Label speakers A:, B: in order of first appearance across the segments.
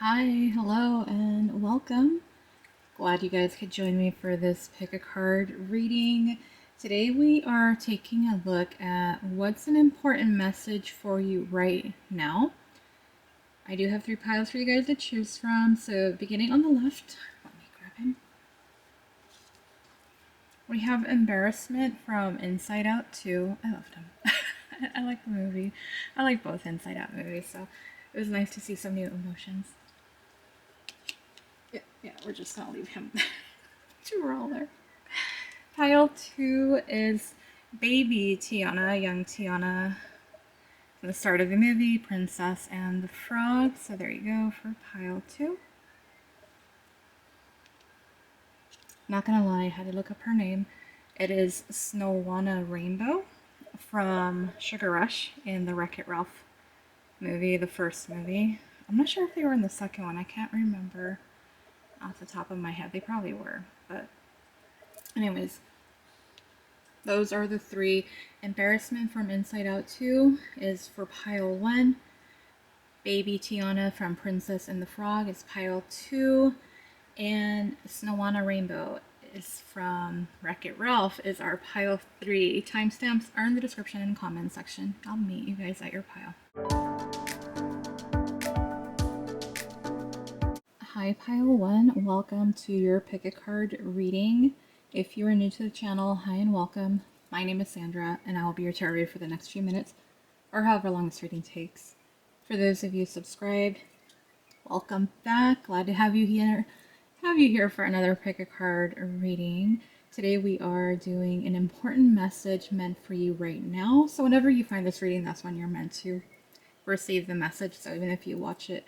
A: Hi, hello, and welcome. Glad you guys could join me for this pick a card reading. Today we are taking a look at what's an important message for you right now. I do have 3 piles for you guys to choose from, so beginning on the left, let me grab him. We have Embarrassment from Inside Out 2. I loved him. I like the movie. I like both Inside Out movies, so it was nice to see some new emotions. Yeah, we're just gonna leave him to roll there. Pile 2 is baby Tiana, young Tiana. From the start of the movie, Princess and the Frog. So there you go for pile 2. Not gonna lie, I had to look up her name. It is Snowanna Rainbeau from Sugar Rush in the Wreck-It Ralph movie, the first movie. I'm not sure if they were in the second one. I can't remember off the top of my head. They probably were, but anyways, those are the 3. Embarrassment from Inside Out 2 is for pile 1. Baby Tiana from Princess and the Frog is pile 2. And Snowanna Rainbeau is from Wreck-It Ralph is our pile 3. Timestamps are in the description and comment section. I'll meet you guys at your pile. Hi pile 1, welcome to your pick a card reading. If you are new to the channel, hi and welcome. My name is Sandra and I will be your tarot reader for the next few minutes or however long this reading takes. For those of you subscribed, welcome back. Glad to have you here for another pick a card reading. Today we are doing an important message meant for you right now. So whenever you find this reading, that's when you're meant to receive the message. So even if you watch it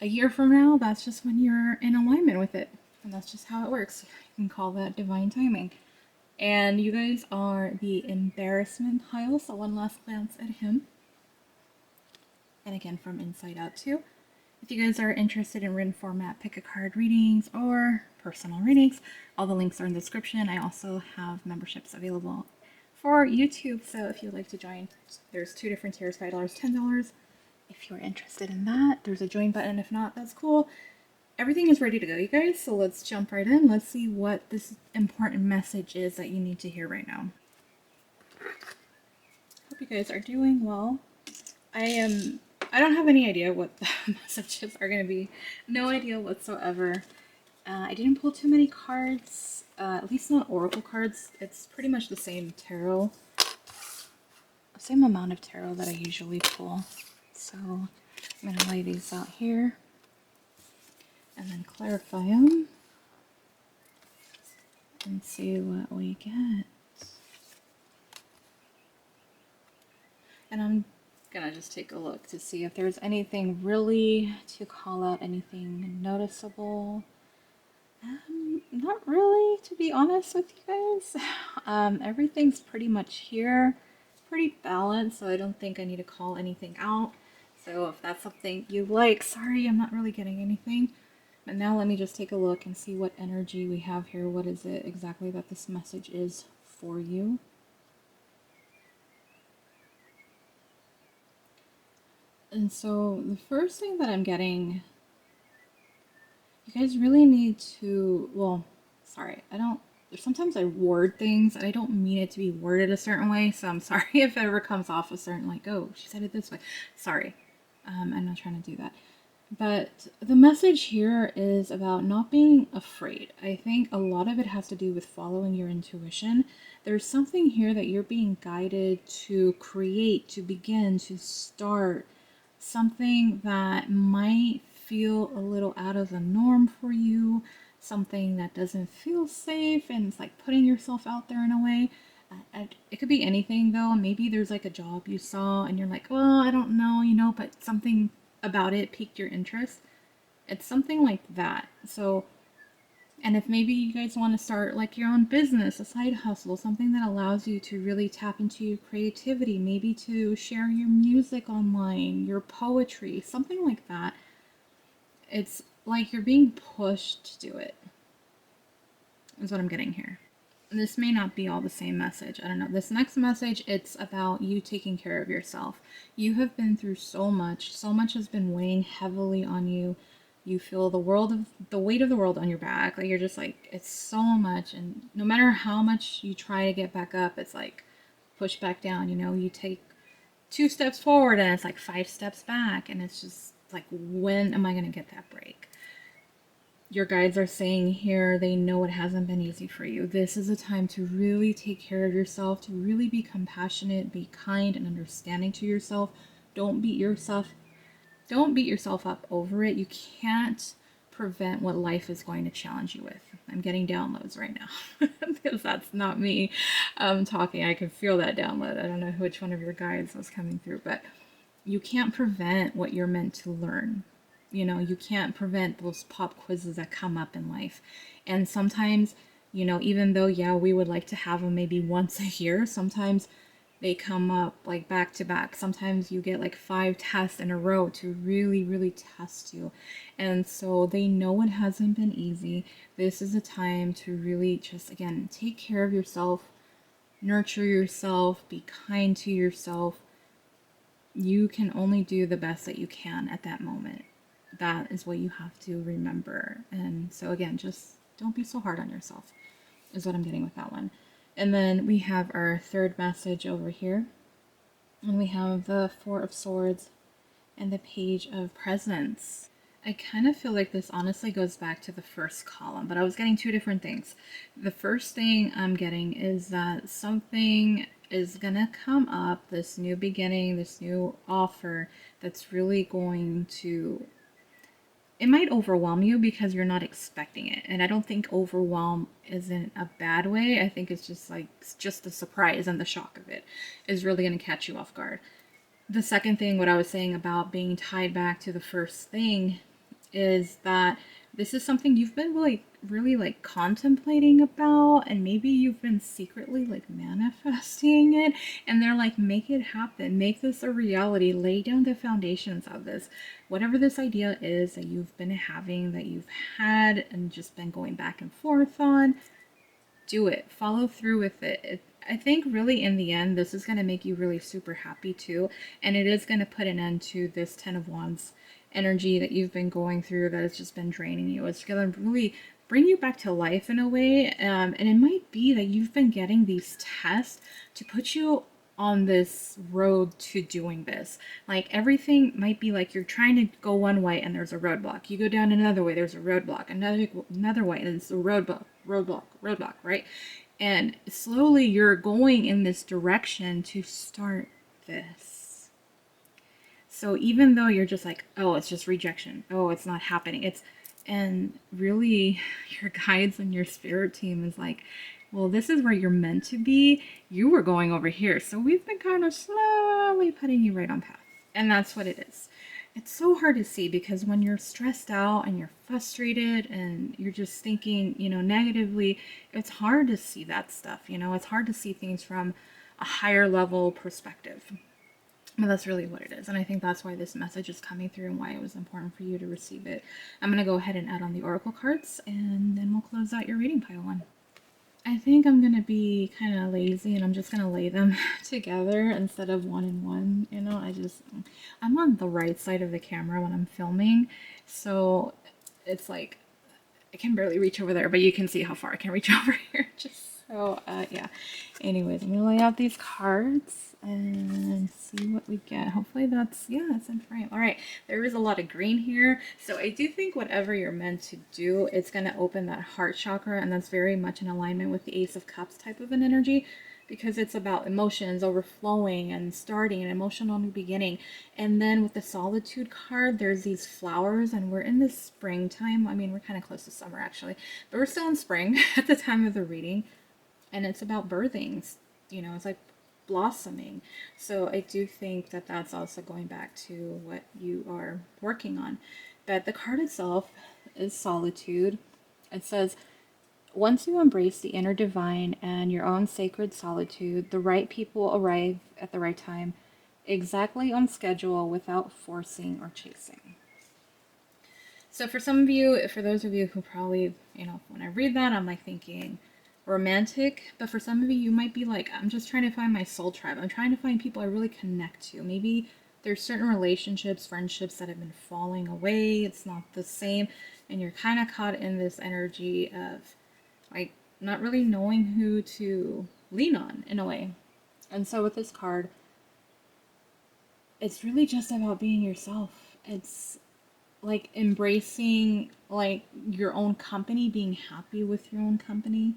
A: a year from now, that's just when you're in alignment with it. And that's just how it works. You can call that divine timing. And you guys are the Embarrassment pile. So one last glance at him. And again from Inside Out 2. If you guys are interested in written format pick a card readings or personal readings, all the links are in the description. I also have memberships available for YouTube, so if you'd like to join, there's 2 different tiers, $5, $10. If you're interested in that, there's a join button. If not, that's cool. Everything is ready to go, you guys, so let's jump right in. Let's see what this important message is that you need to hear right now. Hope you guys are doing well. I don't have any idea what the messages are going to be. No idea whatsoever. I didn't pull too many cards, at least not oracle cards. It's pretty much the same tarot, same amount of tarot that I usually pull. So I'm going to lay these out here and then clarify them and see what we get. And I'm gonna just take a look to see if there's anything really to call out, anything noticeable. Not really, to be honest with you guys. Everything's pretty much here, pretty balanced, so I don't think I need to call anything out. So if that's something you like, sorry, I'm not really getting anything. But now let me just take a look and see what energy we have here. What is it exactly that this message is for you? And so the first thing that I'm getting, you guys really need to, well, sorry, sometimes I word things and I don't mean it to be worded a certain way, so I'm sorry if it ever comes off a certain, like, oh, she said it this way. Sorry, I'm not trying to do that. But the message here is about not being afraid. I think a lot of it has to do with following your intuition. There's something here that you're being guided to create, to begin, to start. Something that might feel a little out of the norm for you, something that doesn't feel safe, and it's like putting yourself out there in a way. It could be anything though. Maybe there's like a job you saw and you're like, well, I don't know, but something about it piqued your interest. It's something like that. So, and if maybe you guys want to start like your own business, a side hustle, something that allows you to really tap into your creativity, maybe to share your music online, your poetry, something like that. It's like you're being pushed to do it, is what I'm getting here. This may not be all the same message. I don't know. This next message, it's about you taking care of yourself. You have been through so much. So much has been weighing heavily on you. You feel the weight of the world on your back. Like, you're just like, it's so much. And no matter how much you try to get back up, it's like push back down. You take 2 steps forward and it's like 5 steps back. And it's just like, when am I going to get that break? Your guides are saying here, they know it hasn't been easy for you. This is a time to really take care of yourself, to really be compassionate, be kind and understanding to yourself. Don't beat yourself up over it. You can't prevent what life is going to challenge you with. I'm getting downloads right now because that's not me talking. I can feel that download. I don't know which one of your guides was coming through, but you can't prevent what you're meant to learn. You can't prevent those pop quizzes that come up in life. And sometimes, even though, yeah, we would like to have them maybe once a year, sometimes they come up like back to back. Sometimes you get like 5 tests in a row to really, really test you. And so they know it hasn't been easy. This is a time to really just, again, take care of yourself, nurture yourself, be kind to yourself. You can only do the best that you can at that moment. That is what you have to remember. And so again, just don't be so hard on yourself, is what I'm getting with that one. And then we have our third message over here. And we have the Four of Swords and the Page of Presents. I kind of feel like this honestly goes back to the first column, but I was getting 2 different things. The first thing I'm getting is that something is gonna come up, this new beginning, this new offer that's really going to, it might overwhelm you because you're not expecting it. And I don't think overwhelm isn't a bad way. I think it's just like, just the surprise and the shock of it is really going to catch you off guard. The second thing, what I was saying about being tied back to the first thing, is that this is something you've been really like contemplating about, and maybe you've been secretly like manifesting it, and they're like, make it happen, make this a reality, lay down the foundations of this. Whatever this idea is that you've been having, that you've had and just been going back and forth on, do it, follow through with it. I think really in the end, this is going to make you really super happy too. And it is going to put an end to this 10 of Wands energy that you've been going through that has just been draining you. It's going to really bring you back to life in a way. And it might be that you've been getting these tests to put you on this road to doing this. Like, everything might be like you're trying to go one way and there's a roadblock. You go down another way, there's a roadblock. Another way, and it's a roadblock, right? And slowly you're going in this direction to start this. So even though you're just like, oh, it's just rejection, oh, it's not happening, and really your guides and your spirit team is like, well, this is where you're meant to be. You were going over here. So we've been kind of slowly putting you right on path. And that's what it is. It's so hard to see because when you're stressed out and you're frustrated and you're just thinking, negatively, it's hard to see that stuff. It's hard to see things from a higher level perspective. But that's really what it is. And I think that's why this message is coming through and why it was important for you to receive it. I'm going to go ahead and add on the oracle cards, and then we'll close out your reading pile one. I think I'm going to be kind of lazy and I'm just going to lay them together instead of one in one. I'm on the right side of the camera when I'm filming. So it's like, I can barely reach over there, but you can see how far I can reach over here. Yeah. Anyways, I'm going to lay out these cards and see what we get. Hopefully that's in frame. All right, there is a lot of green here. So I do think whatever you're meant to do, it's going to open that heart chakra, and that's very much in alignment with the Ace of Cups type of an energy, because it's about emotions overflowing and starting an emotional new beginning. And then with the Solitude card, there's these flowers, and we're in this springtime. I mean, we're kind of close to summer actually, but we're still in spring at the time of the reading. And it's about birthings, it's like blossoming. So I do think that that's also going back to what you are working on. But the card itself is Solitude. It says, once you embrace the inner divine and your own sacred solitude, the right people arrive at the right time, exactly on schedule, without forcing or chasing. So for those of you who probably, when I read that, I'm like thinking romantic, but for some of you, you might be like, I'm just trying to find my soul tribe. I'm trying to find people I really connect to. Maybe there's certain relationships, friendships that have been falling away. It's not the same. And you're kind of caught in this energy of like not really knowing who to lean on in a way. And so with this card, it's really just about being yourself. It's like embracing like your own company, being happy with your own company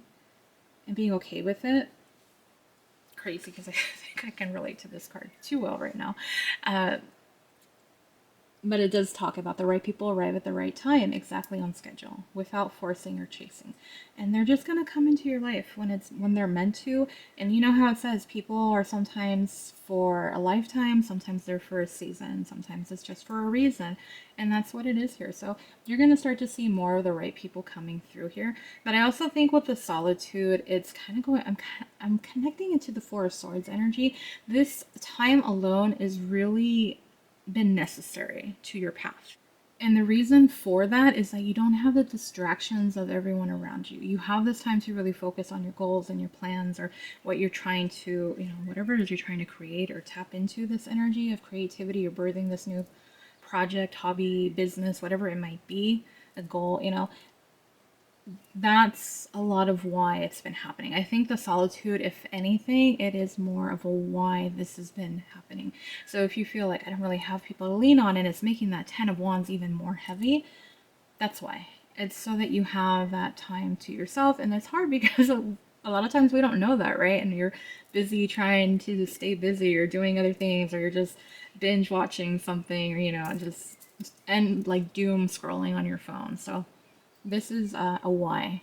A: and being okay with it. Crazy because I think I can relate to this card too well right now. Uh, but it does talk about the right people arrive at the right time, exactly on schedule, without forcing or chasing. And they're just gonna come into your life when they're meant to. And you know how it says people are sometimes for a lifetime, sometimes they're for a season, sometimes it's just for a reason. And that's what it is here. So you're gonna start to see more of the right people coming through here. But I also think with the solitude, it's kind of going. I'm connecting it to the Four of Swords energy. This time alone is really been necessary to your path. And the reason for that is that you don't have the distractions of everyone around you. You have this time to really focus on your goals and your plans or what you're trying to, whatever it is you're trying to create or tap into this energy of creativity or birthing this new project, hobby, business, whatever it might be, a goal, that's a lot of why it's been happening. I think the solitude, if anything, it is more of a why this has been happening. So if you feel like I don't really have people to lean on and it's making that 10 of Wands even more heavy, that's why. It's so that you have that time to yourself. And it's hard because a lot of times we don't know that, right? And you're busy trying to stay busy or doing other things, or you're just binge watching something, or, just and like doom scrolling on your phone. So this is a why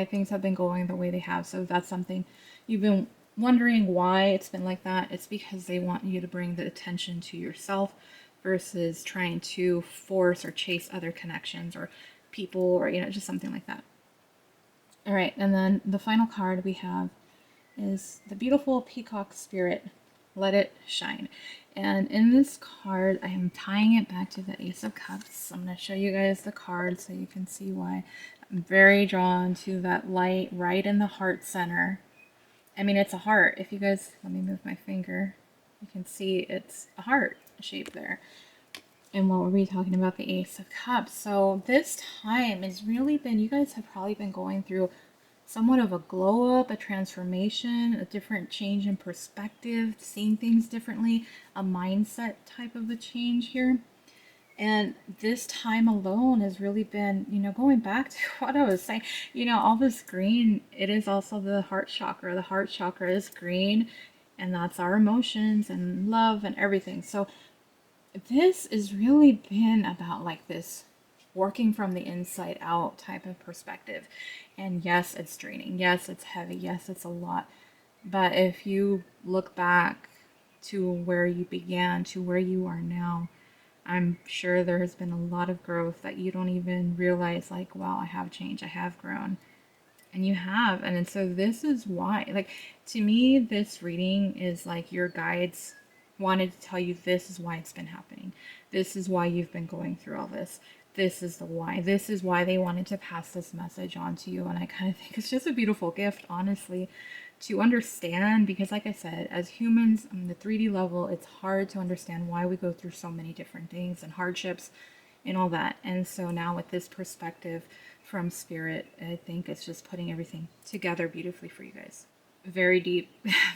A: things have been going the way they have. So if that's something you've been wondering why it's been like that, it's because they want you to bring the attention to yourself versus trying to force or chase other connections or people or just something like that. All right, and then the final card we have is the beautiful peacock spirit, let it shine. And in this card, I am tying it back to the Ace of Cups. I'm going to show you guys the card so you can see why I'm very drawn to that light right in the heart center. I mean, it's a heart. If you guys, let me move my finger, you can see it's a heart shape there. And what were we talking about? The Ace of Cups. So this time has really been, you guys have probably been going through somewhat of a glow up, a transformation, a different change in perspective, seeing things differently, a mindset type of a change here. And this time alone has really been, going back to what I was saying, all this green, it is also the heart chakra. The heart chakra is green, and that's our emotions and love and everything. So this has really been about like this working from the inside out type of perspective. And yes, it's draining. Yes, it's heavy. Yes, it's a lot. But if you look back to where you began, to where you are now, I'm sure there has been a lot of growth that you don't even realize, like, wow, I have changed, I have grown. And you have. And so this is why, like, to me, this reading is like your guides wanted to tell you this is why it's been happening. This is why you've been going through all this. This is the why. This is why they wanted to pass this message on to you. And I kind of think it's just a beautiful gift, honestly, to understand because, like I said, as humans on the 3D level, it's hard to understand why we go through so many different things and hardships and all that. And so now with this perspective from spirit, I think it's just putting everything together beautifully for you guys. Very deep,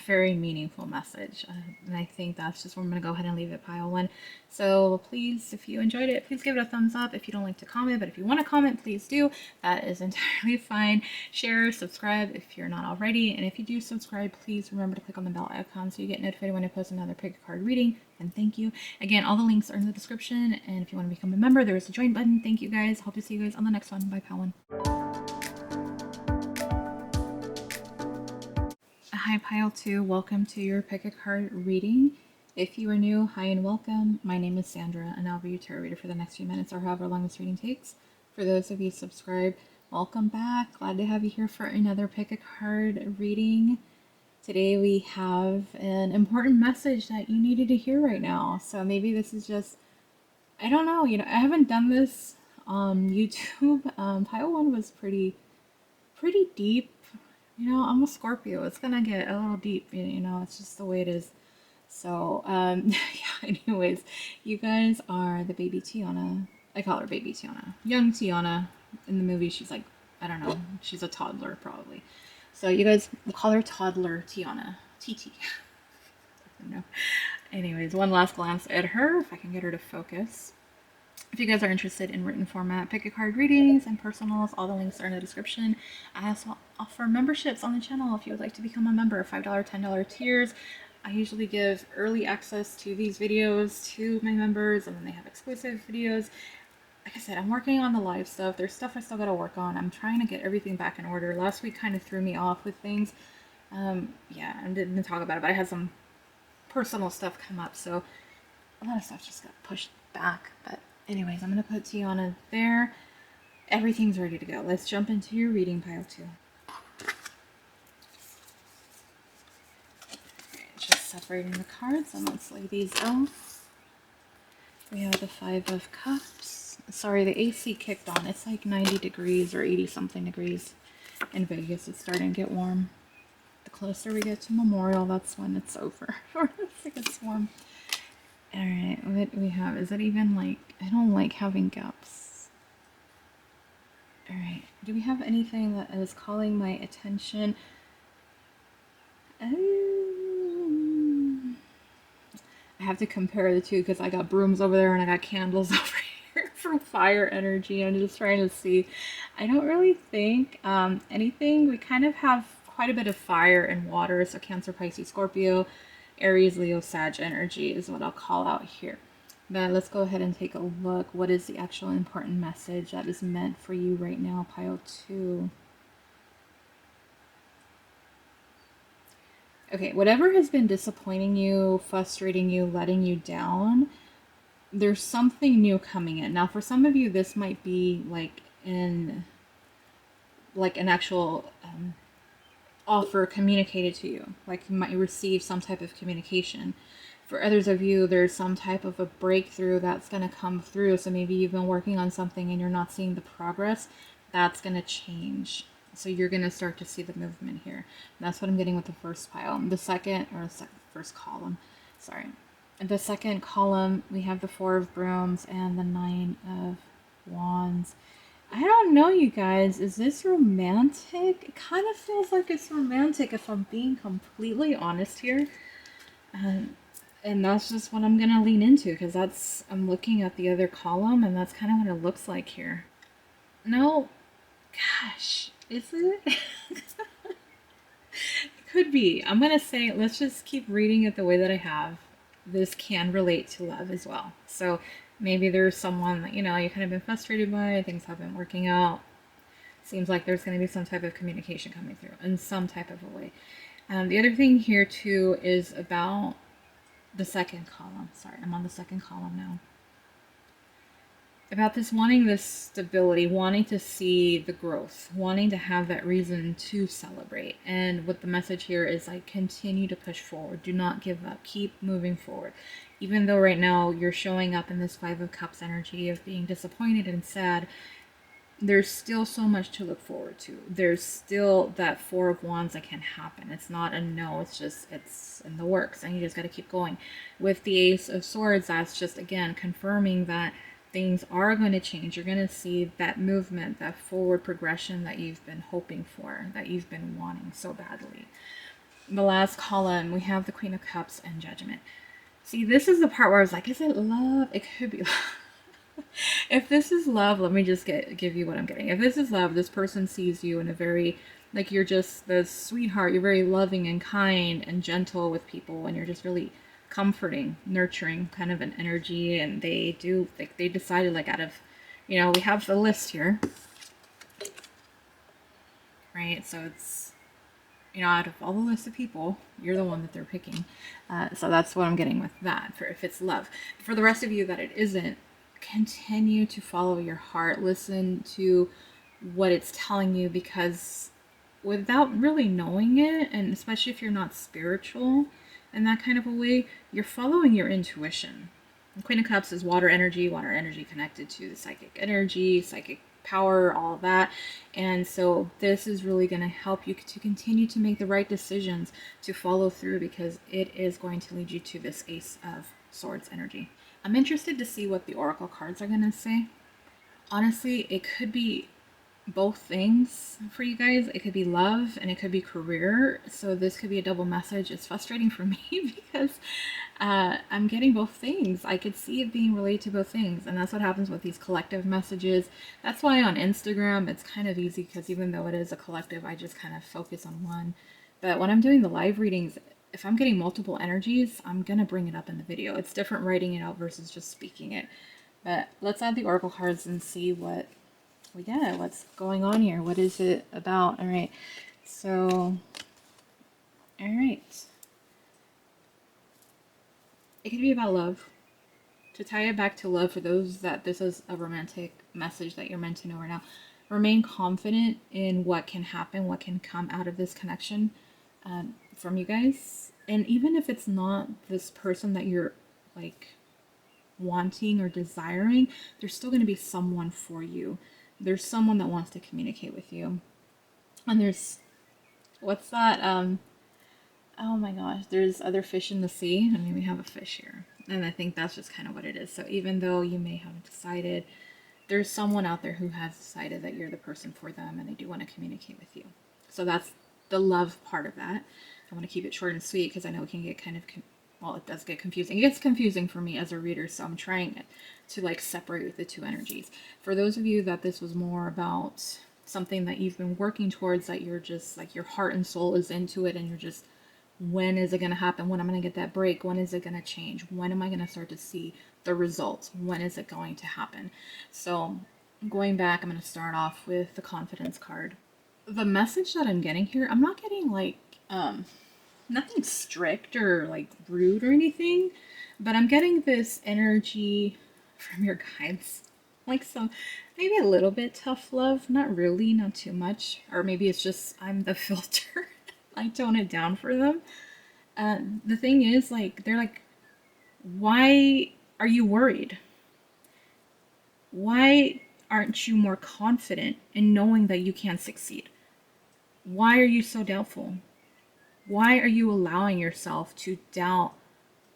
A: very meaningful message. And I think that's just where I'm going to go ahead and leave it, pile one. So please, if you enjoyed it, please give it a thumbs up. If you don't like to comment, but if you want to comment, please do. That is entirely fine. Share, subscribe if you're not already. And if you do subscribe, please remember to click on the bell icon so you get notified when I post another pick a card reading. And thank you. Again, all the links are in the description. And if you want to become a member, there is a join button. Thank you guys. Hope to see you guys on the next one. Bye, pal one. Hi, Pile 2. Welcome to your pick a card reading. If you are new, hi and welcome. My name is Sandra, and I'll be your tarot reader for the next few minutes or however long this reading takes. For those of you subscribed, welcome back. Glad to have you here for another pick a card reading. Today we have an important message that you needed to hear right now. So maybe this is just, I don't know, I haven't done this on YouTube. Pile 1 was pretty deep. I'm a Scorpio. It's gonna get a little deep, it's just the way it is. So, yeah, anyways, you guys are the baby Tiana. I call her baby Tiana. Young Tiana. In the movie, she's like, I don't know, she's a toddler probably. So you guys will call her Toddler Tiana. TT. No. Anyways, one last glance at her, if I can get her to focus. If you guys are interested in written format, pick a card readings and personals, all the links are in the description. I also offer memberships on the channel if you would like to become a member. $5, $10 tiers. I usually give early access to these videos to my members, and then they have exclusive videos. Like I said, I'm working on the live stuff. There's stuff I still got to work on. I'm trying to get everything back in order. Last week kind of threw me off with things. Yeah, I didn't talk about it, but I had some personal stuff come up, so a lot of stuff just got pushed back. But anyways, I'm going to put Tiana there. Everything's ready to go. Let's jump into your reading pile 2. Just separating the cards, and let's lay these out. We have the 5 of Cups. Sorry, the AC kicked on. It's like 90 degrees or 80 something degrees in Vegas. It's starting to get warm. The closer we get to Memorial, that's when it's over. It gets warm. Alright, what do we have? Is it even like... I don't like having gaps. Alright, do we have anything that is calling my attention? I have to compare the two because I got brooms over there and I got candles over here for fire energy. I'm just trying to see. I don't really think anything. We kind of have quite a bit of fire and water. So Cancer, Pisces, Scorpio, Aries, Leo, Sag energy is what I'll call out here. But let's go ahead and take a look. What is the actual important message that is meant for you right now, pile 2? Okay, whatever has been disappointing you, frustrating you, letting you down, there's something new coming in. Now, for some of you, this might be like an actual offer communicated to you. Like you might receive some type of communication. For others of you, there's some type of a breakthrough that's going to come through. So maybe you've been working on something and you're not seeing the progress. That's going to change. So you're going to start to see the movement here. And that's what I'm getting with the first pile. The first column, sorry. The second column, we have the 4 of Brooms and the 9 of Wands. I don't know, you guys. Is this romantic? It kind of feels like it's romantic if I'm being completely honest here. And that's just what I'm going to lean into because I'm looking at the other column and that's kind of what it looks like here. No, gosh. Is it? It could be. I'm going to say, let's just keep reading it the way that I have. This can relate to love as well. So maybe there's someone that, you kind of been frustrated by, things haven't working out. Seems like there's going to be some type of communication coming through in some type of a way. The other thing here too is about the second column. Sorry, I'm on the second column now. About this wanting this stability, wanting to see the growth, wanting to have that reason to celebrate. And what the message here is like, continue to push forward. Do not give up. Keep moving forward. Even though right now you're showing up in this 5 of Cups energy of being disappointed and sad, there's still so much to look forward to. There's still that 4 of Wands that can happen. It's not a no, it's in the works and you just got to keep going. With the Ace of Swords, that's just, again, confirming that things are going to change. You're going to see that movement, that forward progression that you've been hoping for, that you've been wanting so badly. The last column, we have the Queen of Cups and Judgment. See, this is the part where I was like, is it love? It could be love. If this is love, let me just give you what I'm getting. If this is love, this person sees you in a very, like you're just the sweetheart. You're very loving and kind and gentle with people, and you're just really comforting, nurturing kind of an energy. And they decided, like, out of, we have the list here, right? So it's, out of all the list of people, you're the one that they're picking. So that's what I'm getting with that, for if it's love. For the rest of you that it isn't, continue to follow your heart. Listen to what it's telling you, because without really knowing it, and especially if you're not spiritual in that kind of a way, you're following your intuition. The Queen of Cups is water energy connected to the psychic energy, psychic power, all of that. And so this is really going to help you to continue to make the right decisions, to follow through, because it is going to lead you to this Ace of Swords energy. I'm interested to see what the Oracle cards are going to say. Honestly, it could be both things for you guys. It could be love and it could be career. So this could be a double message. It's frustrating for me because I'm getting both things. I could see it being related to both things. And that's what happens with these collective messages. That's why on Instagram, it's kind of easy because even though it is a collective, I just kind of focus on one. But when I'm doing the live readings, if I'm getting multiple energies, I'm going to bring it up in the video. It's different writing it out versus just speaking it. But let's add the Oracle cards and see what we get. What's going on here? What is it about? All right. So, all right. It could be about love. To tie it back to love, for those that this is a romantic message that you're meant to know right now, remain confident in what can happen, what can come out of this connection from you guys. And even if it's not this person that you're like wanting or desiring, there's still going to be someone for you. There's someone that wants to communicate with you. And there's, what's that? Oh my gosh, there's other fish in the sea. I mean, we have a fish here. And I think that's just kind of what it is. So even though you may haven't decided, there's someone out there who has decided that you're the person for them and they do want to communicate with you. So that's the love part of that. I want to keep it short and sweet because I know it can get kind of, well, it does get confusing. It gets confusing for me as a reader, so I'm trying to like separate the two energies. For those of you that this was more about something that you've been working towards, that you're just like your heart and soul is into it and you're just, when is it going to happen? When am I going to get that break? When is it going to change? When am I going to start to see the results? When is it going to happen? So going back, I'm going to start off with the confidence card. The message that I'm getting here, I'm not getting like nothing strict or like rude or anything, but I'm getting this energy from your guides, like some maybe a little bit tough love, not really, not too much, or maybe it's just I'm the filter. I tone it down for them. The thing is, like, they're like, why are you worried? Why aren't you more confident in knowing that you can succeed? Why are you so doubtful? Why are you allowing yourself to doubt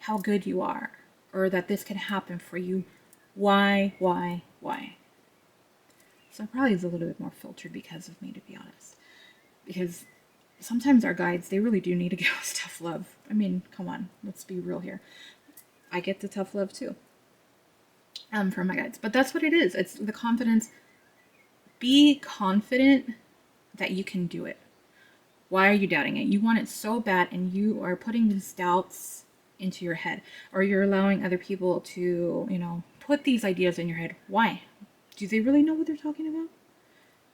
A: how good you are or that this could happen for you? Why? So it probably is a little bit more filtered because of me, to be honest. Because sometimes our guides, they really do need to give us tough love. I mean, come on, let's be real here. I get the tough love too from my guides. But that's what it is. It's the confidence. Be confident that you can do it. Why are you doubting it? You want it so bad and you are putting these doubts into your head, or you're allowing other people to, you know, put these ideas in your head. Why? Do they really know what they're talking about?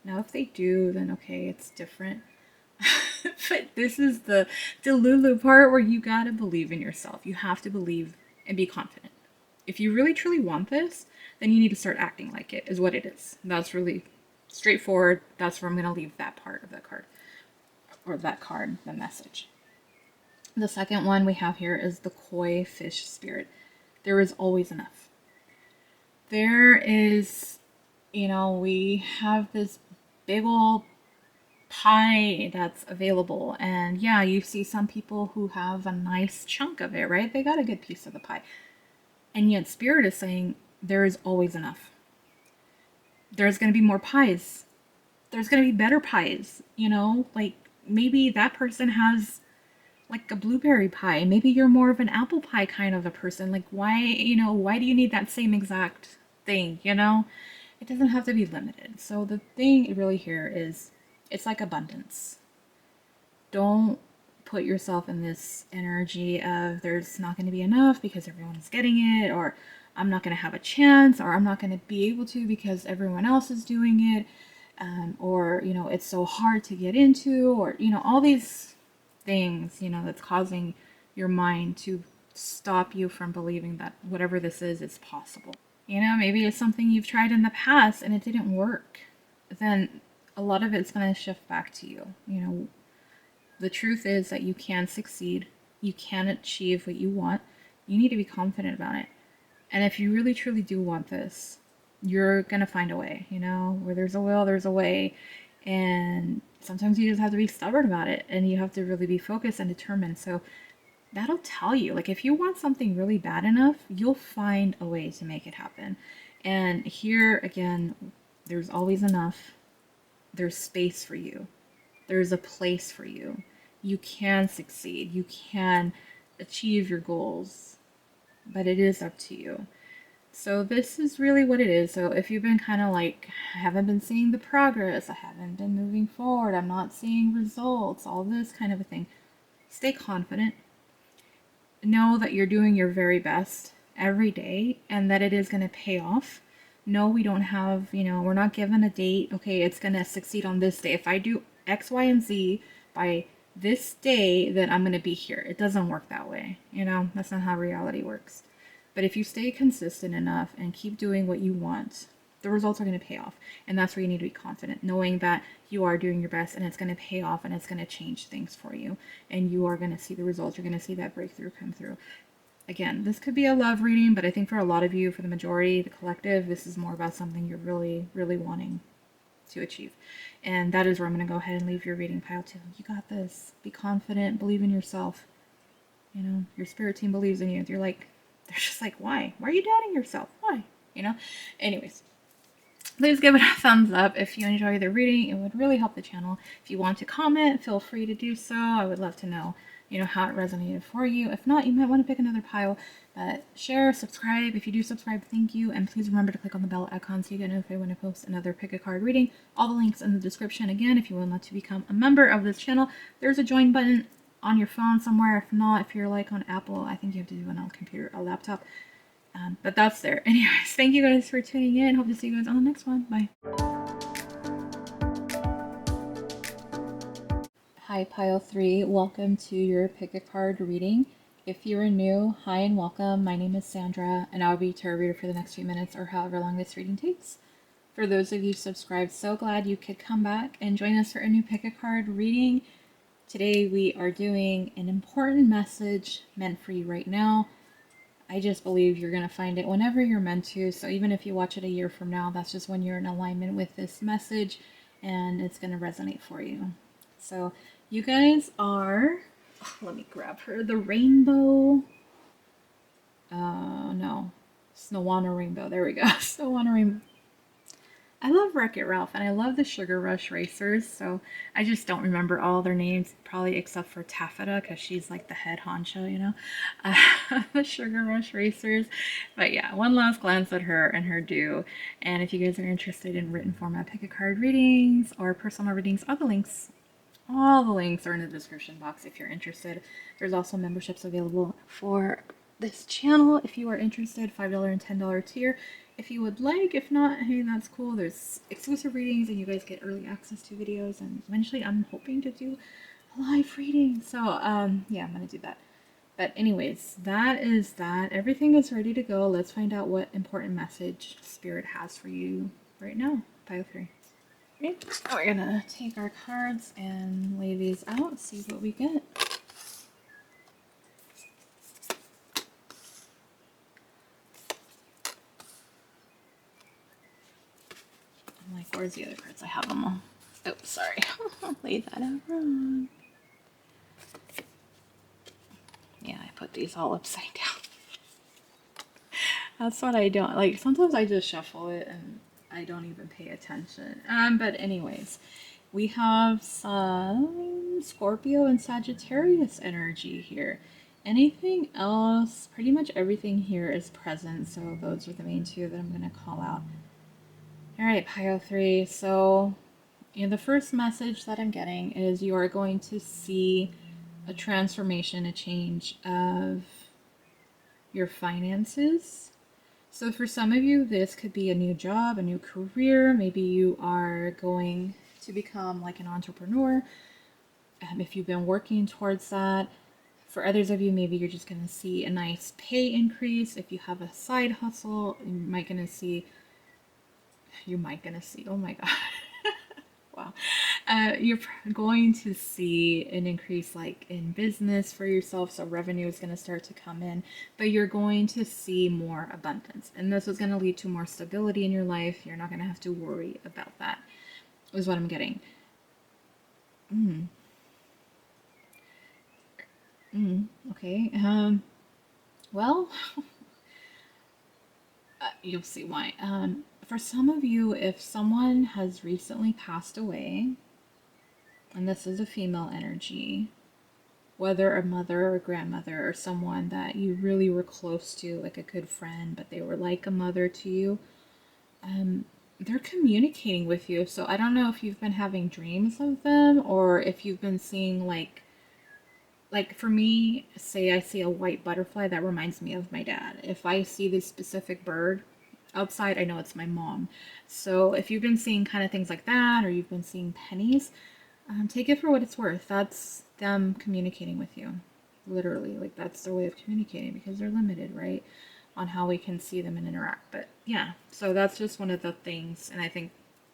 A: Now, if they do, then okay, it's different. But this is the Delulu part where you gotta believe in yourself. You have to believe and be confident. If you really truly want this, then you need to start acting like it, is what it is. That's really straightforward. That's where I'm gonna leave that part of that card. Or that card, the message. The second one we have here is the koi fish spirit. There is always enough. There is, you know, we have this big old pie that's available, and yeah, you see some people who have a nice chunk of it, right? They got a good piece of the pie. And yet spirit is saying there is always enough. There's going to be more pies. There's going to be better pies, you know? Like maybe that person has like a blueberry pie. Maybe you're more of an apple pie kind of a person. Like why, you know, why do you need that same exact thing, you know? It doesn't have to be limited. So the thing really here is it's like abundance. Don't put yourself in this energy of there's not going to be enough because everyone is getting it, or I'm not going to have a chance, or I'm not going to be able to because everyone else is doing it, or, you know, it's so hard to get into, or, you know, all these things, you know, that's causing your mind to stop you from believing that whatever this is possible. You know, maybe it's something you've tried in the past and it didn't work. Then a lot of it's going to shift back to you. You know, the truth is that you can succeed. You can achieve what you want. You need to be confident about it. And if you really truly do want this, you're gonna find a way, where there's a will, there's a way. And sometimes you just have to be stubborn about it, and you have to really be focused and determined. So that'll tell you, like, if you want something really bad enough, you'll find a way to make it happen. And here again, there's always enough. There's space for you. There's a place for you. You can succeed. You can achieve your goals, but it is up to you. So this is really what it is. So if you've been kind of like, I haven't been seeing the progress, I haven't been moving forward, I'm not seeing results, all this kind of a thing, stay confident. Know that you're doing your very best every day and that it is going to pay off. No, we don't have, we're not given a date. Okay, it's going to succeed on this day. If I do X, Y, and Z by this day, then I'm going to be here. It doesn't work that way. That's not how reality works. But if you stay consistent enough and keep doing what you want, the results are going to pay off. And that's where you need to be confident, knowing that you are doing your best and it's going to pay off and it's going to change things for you. And you are going to see the results. You're going to see that breakthrough come through. Again, this could be a love reading, but I think for a lot of you, for the majority, the collective, this is more about something you're really, really wanting to achieve. And that is where I'm going to go ahead and leave your reading, pile 2. You got this. Be confident. Believe in yourself. Your spirit team believes in you. They're just like, why? Why are you doubting yourself? Why? Anyways, please give it a thumbs up if you enjoy the reading. It would really help the channel. If you want to comment, feel free to do so. I would love to know, how it resonated for you. If not, you might want to pick another pile. But share, subscribe. If you do subscribe, thank you. And please remember to click on the bell icon so you get notified when I post another pick a card reading. All the links in the description. Again, if you want to become a member of this channel, there's a join button on your phone somewhere. If not, if you're like on Apple, I think you have to do it on a computer or laptop. But that's there. Anyways, thank you guys for tuning in. Hope to see you guys on the next one. Bye. Hi, Pile 3. Welcome to your pick a card reading. If you are new, hi and welcome. My name is Sandra, and I'll be your tarot reader for the next few minutes or however long this reading takes. For those of you subscribed, so glad you could come back and join us for a new pick a card reading. Today we are doing an important message meant for you right now. I just believe you're going to find it whenever you're meant to. So even if you watch it a year from now, that's just when you're in alignment with this message and it's going to resonate for you. So you guys are, let me grab her, the Rainbeau, no, Snowanna Rainbeau. There we go. Snowanna Rainbeau. I love Wreck-It Ralph, and I love the Sugar Rush Racers, so I just don't remember all their names, probably except for Taffeta, because she's like the head honcho, the Sugar Rush Racers. But yeah, one last glance at her and her do. And if you guys are interested in written format pick-a-card readings or personal readings, all the links are in the description box if you're interested. There's also memberships available for this channel if you are interested, $5 and $10 tier. If you would like, if not, hey, that's cool. There's exclusive readings and you guys get early access to videos, and eventually I'm hoping to do a live reading. So, yeah, I'm gonna do that. But anyways, that is that. Everything is ready to go. Let's find out what important message Spirit has for you right now. Pile 3. Okay, we're gonna take our cards and lay these out, see what we get. I'm like, where's the other cards? I have them all. Oh, sorry. Laid that out wrong. Yeah, I put these all upside down. That's what I don't like. Sometimes I just shuffle it and I don't even pay attention. But anyways, we have some Scorpio and Sagittarius energy here. Anything else? Pretty much everything here is present. So those are the main two that I'm going to call out. All right, Pile 3. So the first message that I'm getting is you are going to see a transformation, a change of your finances. So for some of you, this could be a new job, a new career. Maybe you are going to become like an entrepreneur. If you've been working towards that. For others of you, maybe you're just going to see a nice pay increase. If you have a side hustle, you might gonna see, oh my God. Wow. You're going to see an increase like in business for yourself, so revenue is going to start to come in, but you're going to see more abundance. And this is going to lead to more stability in your life. You're not going to have to worry about that, is what I'm getting. Okay. Well, you'll see why. For some of you, if someone has recently passed away, and this is a female energy, whether a mother or a grandmother or someone that you really were close to, like a good friend, but they were like a mother to you, they're communicating with you. So I don't know if you've been having dreams of them or if you've been seeing like for me, say I see a white butterfly, that reminds me of my dad. If I see this specific bird outside, I know it's my mom. So if you've been seeing kind of things like that, or you've been seeing pennies, take it for what it's worth. That's them communicating with you. Literally, like that's their way of communicating because they're limited, right? On how we can see them and interact. But yeah, so that's just one of the things, and I think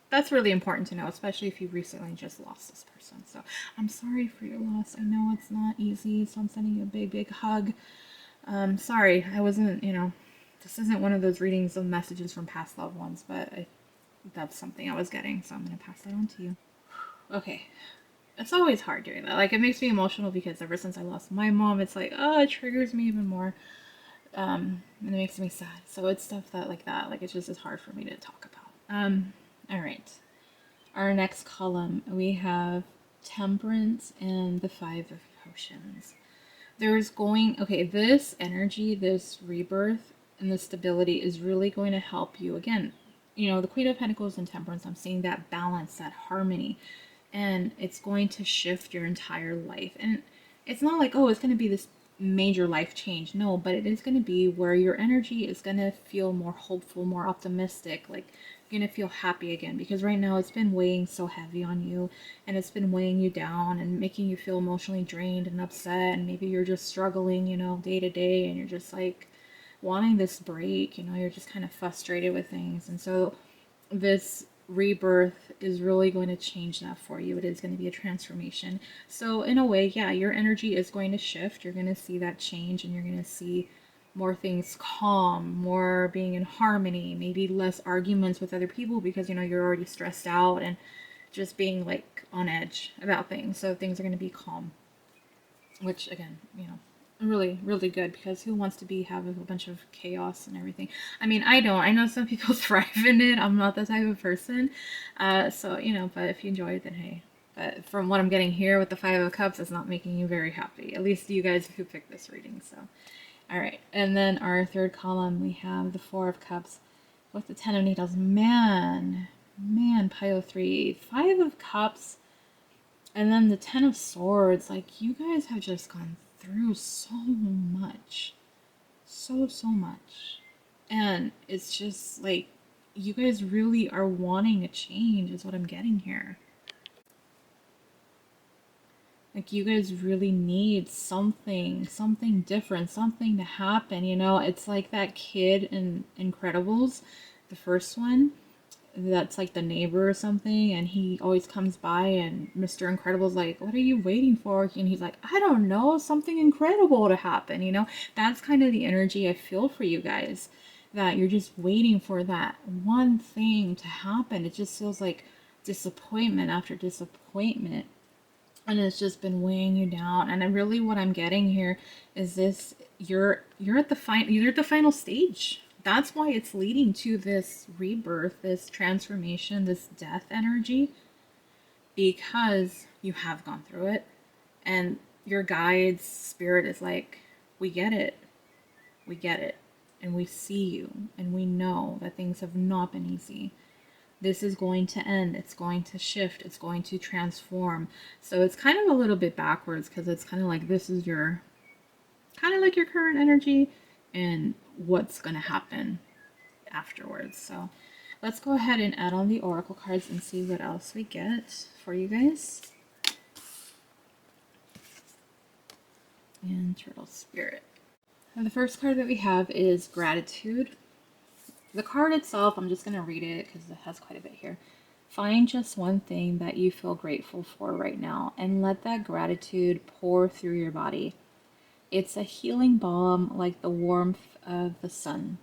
A: that's really important to know, especially if you recently just lost this person. So I'm sorry for your loss. I know it's not easy, so I'm sending you a big, big hug. Sorry, I wasn't, this isn't one of those readings of messages from past loved ones, but that's something I was getting, so I'm going to pass that on to you. Okay. It's always hard doing that. Like, it makes me emotional because ever since I lost my mom, it's like, oh, it triggers me even more. And it makes me sad. So it's stuff that, like that, like, it's just as hard for me to talk about. All right. Our next column, we have Temperance and the Five of Potions. Okay, this energy, this rebirth, and the stability is really going to help you. Again, the Queen of Pentacles and Temperance, I'm seeing that balance, that harmony, and it's going to shift your entire life. And it's not like, oh, it's going to be this major life change. No, but it is going to be where your energy is going to feel more hopeful, more optimistic, like you're going to feel happy again, because right now it's been weighing so heavy on you, and it's been weighing you down and making you feel emotionally drained and upset, and maybe you're just struggling, day to day, and you're just like wanting this break, you're just kind of frustrated with things. And so this rebirth is really going to change that for you. It is going to be a transformation. So in a way, yeah, your energy is going to shift. You're going to see that change, and you're going to see more things calm, more being in harmony, maybe less arguments with other people because you're already stressed out and just being like on edge about things. So things are going to be calm, which again, really, really good, because who wants to have a bunch of chaos and everything? I mean, I don't. I know some people thrive in it. I'm not that type of person. So, but if you enjoy it, then hey. But from what I'm getting here with the Five of Cups, it's not making you very happy. At least you guys who picked this reading. So, all right. And then our third column, we have the Four of Cups with the Ten of Needles. Man, pile 3. Five of Cups. And then the Ten of Swords. Like, you guys have just gone through so much. So much. And it's just like, you guys really are wanting a change, is what I'm getting here. Like, you guys really need something different, something to happen, It's like that kid in Incredibles, the first one, that's like the neighbor or something, and he always comes by, and Mr. Incredible's like, what are you waiting for? And he's like, I don't know, something incredible to happen, That's kind of the energy I feel for you guys, that you're just waiting for that one thing to happen. It just feels like disappointment after disappointment, and it's just been weighing you down. And really what I'm getting here is this, you're at the final stage. That's why it's leading to this rebirth, this transformation, this death energy, because you have gone through it, and your guide's spirit is like, we get it, and we see you, and we know that things have not been easy. This is going to end, it's going to shift, it's going to transform. So it's kind of a little bit backwards, because it's kind of like, this is your current energy and what's going to happen afterwards. So let's go ahead and add on the oracle cards and see what else we get for you guys. And Turtle Spirit. And the first card that we have is Gratitude. The card itself, I'm just going to read it because it has quite a bit here. Find just one thing that you feel grateful for right now and let that gratitude pour through your body. It's a healing balm like the warmth of the sun.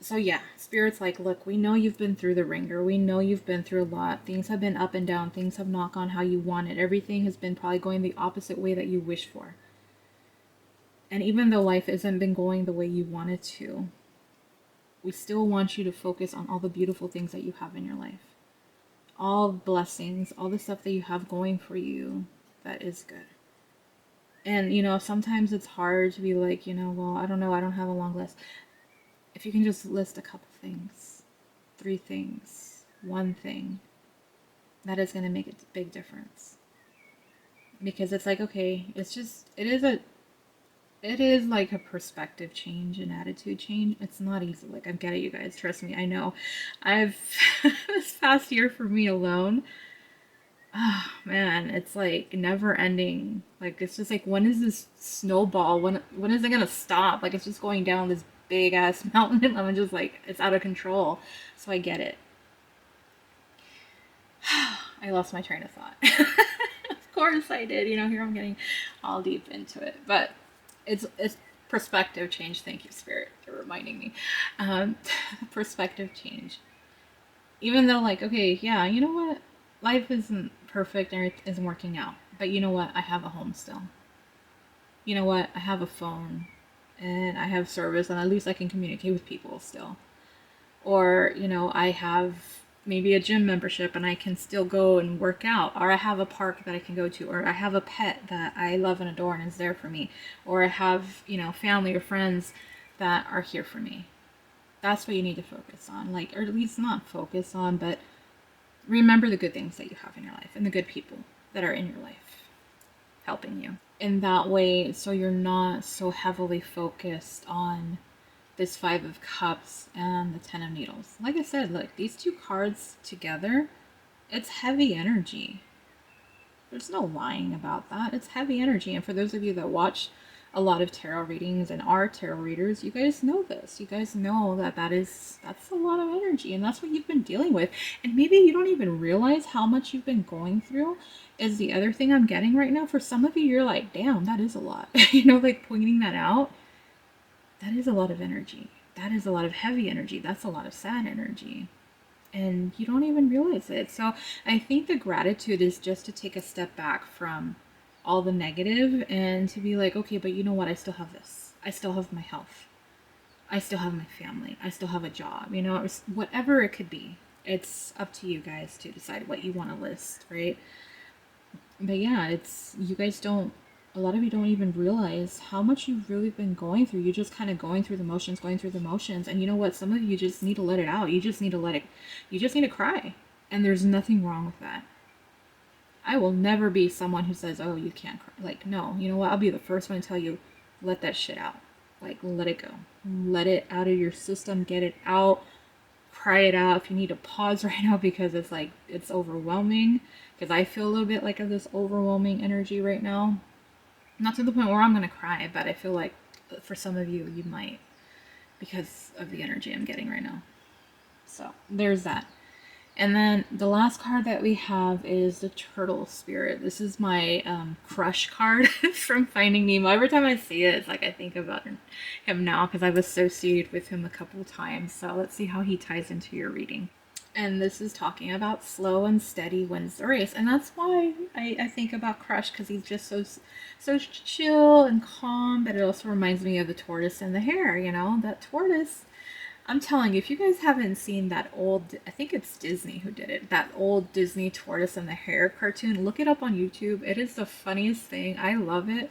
A: So, yeah, Spirit's like, look, we know you've been through the ringer. We know you've been through a lot. Things have been up and down. Things have not gone how you wanted. Everything has been probably going the opposite way that you wish for. And even though life hasn't been going the way you wanted to, we still want you to focus on all the beautiful things that you have in your life. All blessings, all the stuff that you have going for you that is good. And, sometimes it's hard to be like, well, I don't know, I don't have a long list. If you can just list a couple things, 3 things, 1 thing, that is going to make a big difference. Because it's like, okay, it is like a perspective change, an attitude change. It's not easy. Like, I get it, you guys. Trust me, I know. This past year for me alone, oh man, it's like never ending. Like, it's just like, when is this snowball? When is it gonna stop? Like, it's just going down this big ass mountain, and I'm just like, it's out of control. So I get it. I lost my train of thought. Of course I did. Here I'm getting all deep into it, but it's perspective change. Thank you, Spirit, for reminding me. Perspective change. Even though, like, okay, yeah, you know what? Life isn't perfect and it isn't working out. But you know what? I have a home still. You know what? I have a phone and I have service, and at least I can communicate with people still. Or, I have maybe a gym membership and I can still go and work out. Or I have a park that I can go to. Or I have a pet that I love and adore and is there for me. Or I have, family or friends that are here for me. That's what you need to focus on. Like, or at least not focus on, but remember the good things that you have in your life and the good people that are in your life helping you. In that way, so you're not so heavily focused on this 5 of Cups and the 10 of Needles. Like I said, look, these 2 cards together, it's heavy energy. There's no lying about that. It's heavy energy. And for those of you that watch a lot of tarot readings and are tarot readers, you guys know this. You guys know that's a lot of energy, and that's what you've been dealing with. And maybe you don't even realize how much you've been going through is the other thing I'm getting right now. For some of you, you're like, damn, that is a lot. Like, pointing that out. That is a lot of energy. That is a lot of heavy energy. That's a lot of sad energy. And you don't even realize it. So I think the gratitude is just to take a step back from all the negative and to be like, okay, but you know what? I still have this. I still have my health. I still have my family. I still have a job. Whatever it could be. It's up to you guys to decide what you want to list, right? But yeah, you guys don't, a lot of you don't even realize how much you've really been going through. You're just kind of going through the motions. And you know what? Some of you just need to let it out. You just need to cry. And there's nothing wrong with that. I will never be someone who says, oh, you can't cry. Like, no, you know what? I'll be the first one to tell you, let that shit out. Like, let it go. Let it out of your system. Get it out. Cry it out. If you need to pause right now because it's like, it's overwhelming. Because I feel a little bit like this overwhelming energy right now. Not to the point where I'm going to cry, but I feel like for some of you, you might because of the energy I'm getting right now. So there's that. And then the last card that we have is the Turtle Spirit. This is my crush card from Finding Nemo. Every time I see it, it's like I think about him now because I've associated with him a couple times. So let's see how he ties into your reading. And this is talking about slow and steady wins the race. And that's why I think about Crush, because he's just so chill and calm. But it also reminds me of the tortoise and the hare, that tortoise. I'm telling you, if you guys haven't seen that old, I think it's Disney who did it, that old Disney Tortoise and the Hare cartoon, look it up on YouTube. It is the funniest thing. I love it.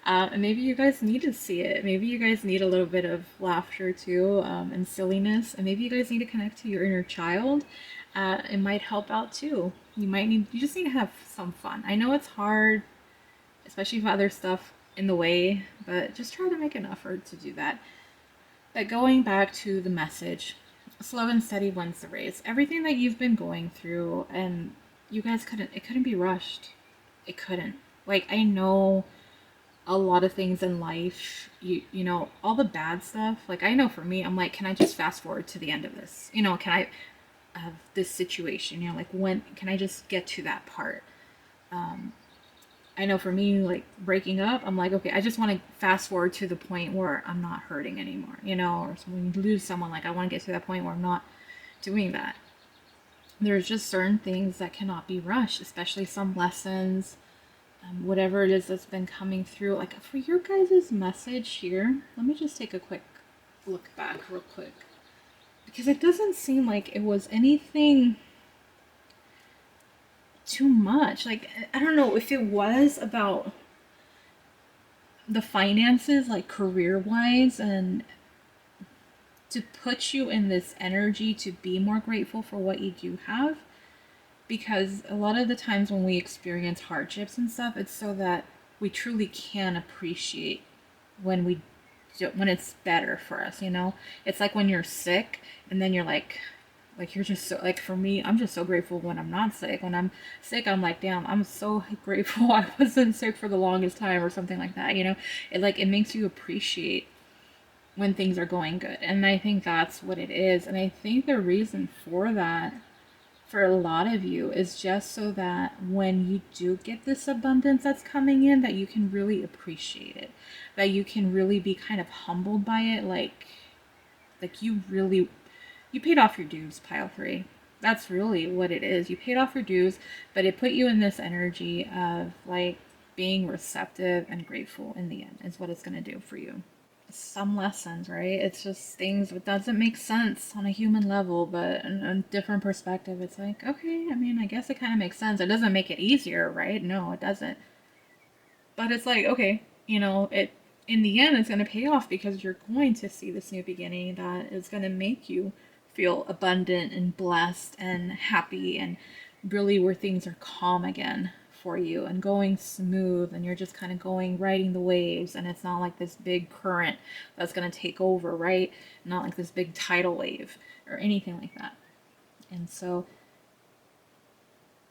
A: And maybe you guys need to see it. Maybe you guys need a little bit of laughter too, and silliness. And maybe you guys need to connect to your inner child. It might help out too. You just need to have some fun. I know it's hard, especially with other stuff in the way, but just try to make an effort to do that. But going back to the message, slow and steady wins the race. Everything that you've been going through, and you guys it couldn't be rushed. It couldn't. Like, I know a lot of things in life, you know, all the bad stuff. Like, I know for me, I'm like, can I just fast forward to the end of this? of this situation. You know, like, when can I just get to that part? I know for me, like, breaking up, I'm like, okay, I just want to fast forward to the point where I'm not hurting anymore, you know, or when you lose someone, like, I want to get to that point where I'm not doing that. There's just certain things that cannot be rushed, especially some lessons, whatever it is that's been coming through. Like, for your guys' message here, let me just take a quick look back, real quick, because it doesn't seem like it was anything too much. Like, I don't know if it was about the finances, like career wise, and to put you in this energy to be more grateful for what you do have. Because a lot of the times when we experience hardships and stuff, it's so that we truly can appreciate when when it's better for us, you know? It's like when you're sick and then you're like, you're just so, like, for me, I'm just so grateful when I'm not sick. When I'm sick, I'm like, damn, I'm so grateful I wasn't sick for the longest time, or something like that, you know? It makes you appreciate when things are going good. And I think that's what it is. And I think the reason for that, for a lot of you, is just so that when you do get this abundance that's coming in, that you can really appreciate it, that you can really be kind of humbled by it. Like, you paid off your dues, pile 3. That's really what it is. You paid off your dues, but it put you in this energy of, like, being receptive and grateful in the end, is what it's going to do for you. Some lessons, right? It's just things that doesn't make sense on a human level, but in a different perspective, it's like, okay, I mean, I guess it kind of makes sense. It doesn't make it easier, right? No, it doesn't. But it's like, okay, you know, it in the end, it's going to pay off, because you're going to see this new beginning that is going to make you feel abundant and blessed and happy, and really where things are calm again for you and going smooth, and you're just kind of going, riding the waves, and it's not like this big current that's going to take over, right? Not like this big tidal wave or anything like that. And so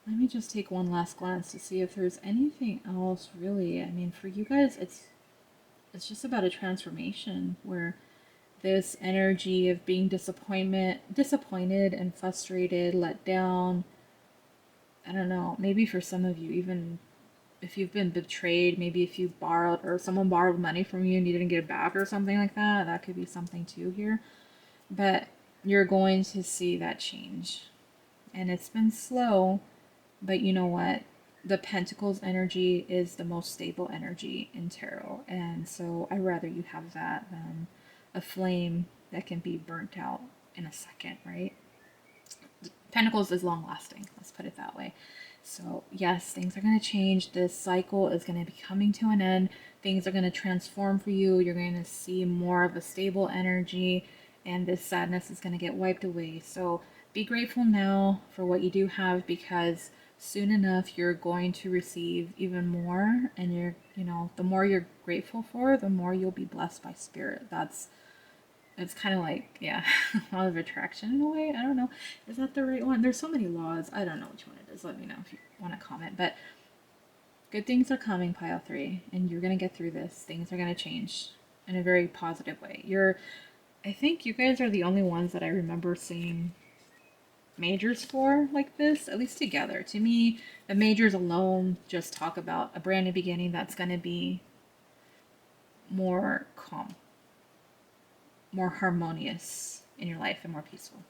A: let me just take one last glance to see if there's anything else, really. I mean, for you guys, it's just about a transformation where this energy of being disappointed and frustrated, let down. I don't know, maybe for some of you, even if you've been betrayed, maybe if you borrowed, or someone borrowed money from you and you didn't get it back, or something like that, that could be something too here. But you're going to see that change. And it's been slow, but you know what? The Pentacles energy is the most stable energy in tarot. And so I'd rather you have that than a flame that can be burnt out in a second, right? Pentacles is long lasting, let's put it that way. So yes, things are going to change. This cycle is going to be coming to an end. Things are going to transform for you. You're going to see more of a stable energy, and this sadness is going to get wiped away. So be grateful now for what you do have, because soon enough you're going to receive even more, and the more you're grateful for, the more you'll be blessed by spirit. It's kind of like, yeah, law of attraction in a way. I don't know. Is that the right one? There's so many laws. I don't know which one it is. Let me know if you want to comment. But good things are coming, pile 3, and you're going to get through this. Things are going to change in a very positive way. I think you guys are the only ones that I remember seeing majors for like this, at least together. To me, the majors alone just talk about a brand new beginning that's going to be more calm, more harmonious in your life, and more peaceful.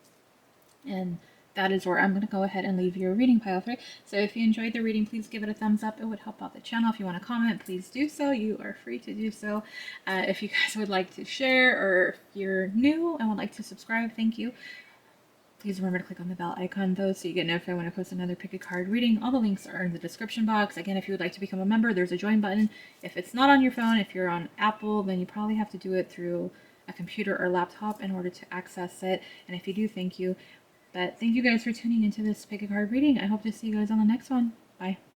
A: And that is where I'm going to go ahead and leave your reading, pile 3. So if you enjoyed the reading, please give it a thumbs up. It would help out the channel. If you want to comment, please do so. You are free to do so. If you guys would like to share, or if you're new and would like to subscribe, thank you. Please remember to click on the bell icon, though, so you get notified when I post another pick a card reading. All the links are in the description box. Again, if you would like to become a member, there's a join button. If it's not on your phone, if you're on Apple, then you probably have to do it through a computer or laptop in order to access it. And if you do, thank you. But thank you guys for tuning into this pick a card reading. I hope to see you guys on the next one. Bye.